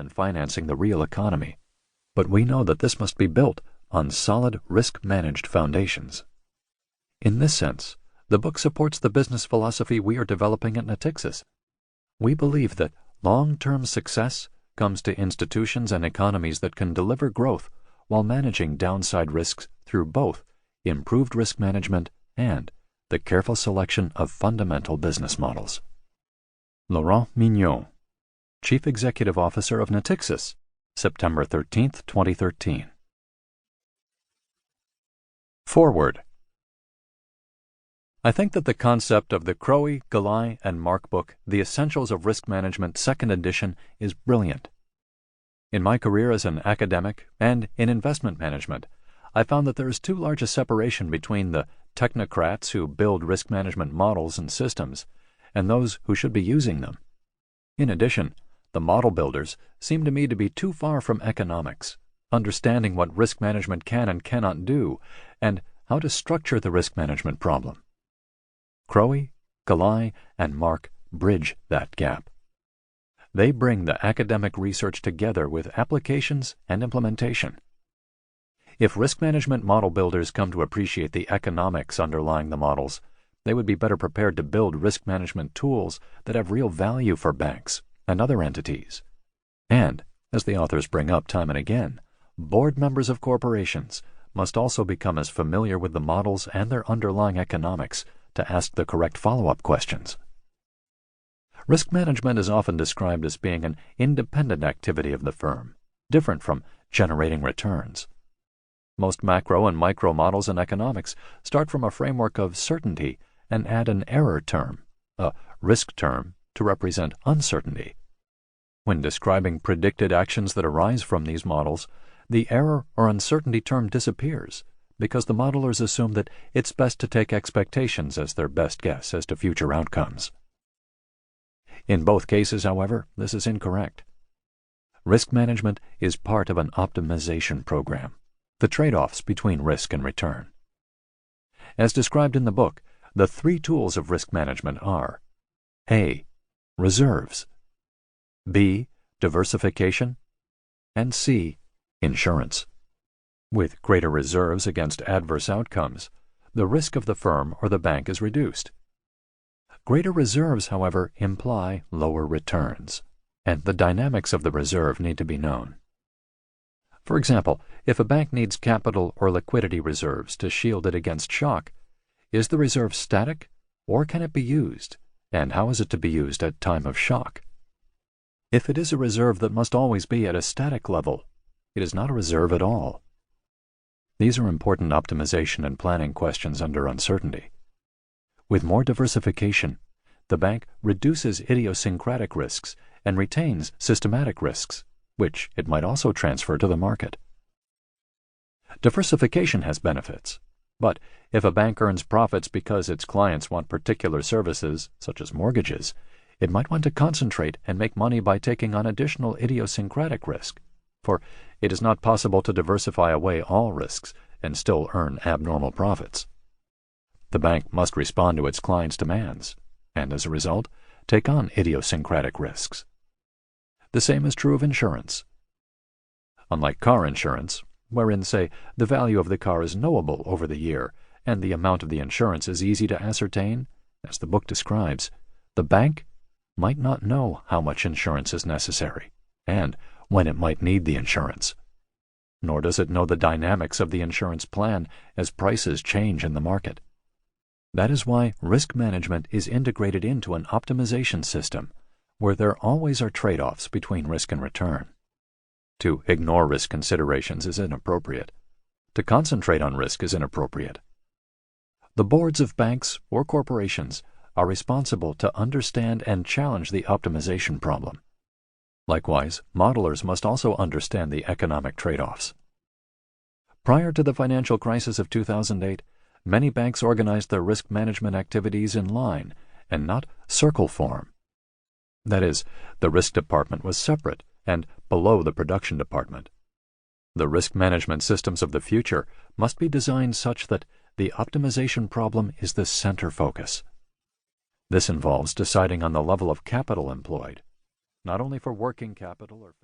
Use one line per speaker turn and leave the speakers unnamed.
in financing the real economy, but we know that this must be built on solid risk-managed foundations. In this sense, the book supports the business philosophy we are developing at Natixis. We believe that long-term success comes to institutions and economies that can deliver growth while managing downside risks through both improved risk management and the careful selection of fundamental business models. Laurent Mignon, Chief Executive Officer of Natixis, September 13, 2013. Forward. I think that the concept of the Crouhy, Galai, and Mark book, The Essentials of Risk Management, 2nd edition, is brilliant. In my career as an academic and in investment management, I found that there is too large a separation between the technocrats who build risk management models and systems and those who should be using them. In addition, the model builders seem to me to be too far from economics, understanding what risk management can and cannot do, and how to structure the risk management problem. Crouhy, Galai, and Mark bridge that gap. They bring the academic research together with applications and implementation. If risk management model builders come to appreciate the economics underlying the models, they would be better prepared to build risk management tools that have real value for banks and other entities. And, as the authors bring up time and again, board members of corporations must also become as familiar with the models and their underlying economics to ask the correct follow-up questions. Risk management is often described as being an independent activity of the firm, different from generating returns. Most macro and micro models in economics start from a framework of certainty and add an error term, a risk term, to represent uncertainty. When describing predicted actions that arise from these models, the error or uncertainty term disappears because the modelers assume that it's best to take expectations as their best guess as to future outcomes. In both cases, however, this is incorrect. Risk management is part of an optimization program, the trade-offs between risk and return. As described in the book, the 3 tools of risk management are A. Reserves, B. Diversification, and C. Insurance. With greater reserves against adverse outcomes, the risk of the firm or the bank is reduced. Greater reserves, however, imply lower returns, and the dynamics of the reserve need to be known. For example, if a bank needs capital or liquidity reserves to shield it against shock, is the reserve static, or can it be used, and how is it to be used at time of shock? If it is a reserve that must always be at a static level, it is not a reserve at all. These are important optimization and planning questions under uncertainty. With more diversification, the bank reduces idiosyncratic risks and retains systematic risks, which it might also transfer to the market. Diversification has benefits, but if a bank earns profits because its clients want particular services, such as mortgages, it might want to concentrate and make money by taking on additional idiosyncratic risk, for it is not possible to diversify away all risks and still earn abnormal profits. The bank must respond to its clients' demands, and as a result, take on idiosyncratic risks. The same is true of insurance. Unlike car insurance, wherein, say, the value of the car is knowable over the year and the amount of the insurance is easy to ascertain, as the book describes, the bank might not know how much insurance is necessary and when it might need the insurance. Nor does it know the dynamics of the insurance plan as prices change in the market. That is why risk management is integrated into an optimization system where there always are trade-offs between risk and return. To ignore risk considerations is inappropriate. To concentrate on risk is inappropriate. The boards of banks or corporations are responsible to understand and challenge the optimization problem. Likewise, modelers must also understand the economic trade-offs. Prior to the financial crisis of 2008, many banks organized their risk management activities in line and not circle form. That is, the risk department was separate and below the production department. The risk management systems of the future must be designed such that the optimization problem is the center focus. This involves deciding on the level of capital employed, not only for working capital or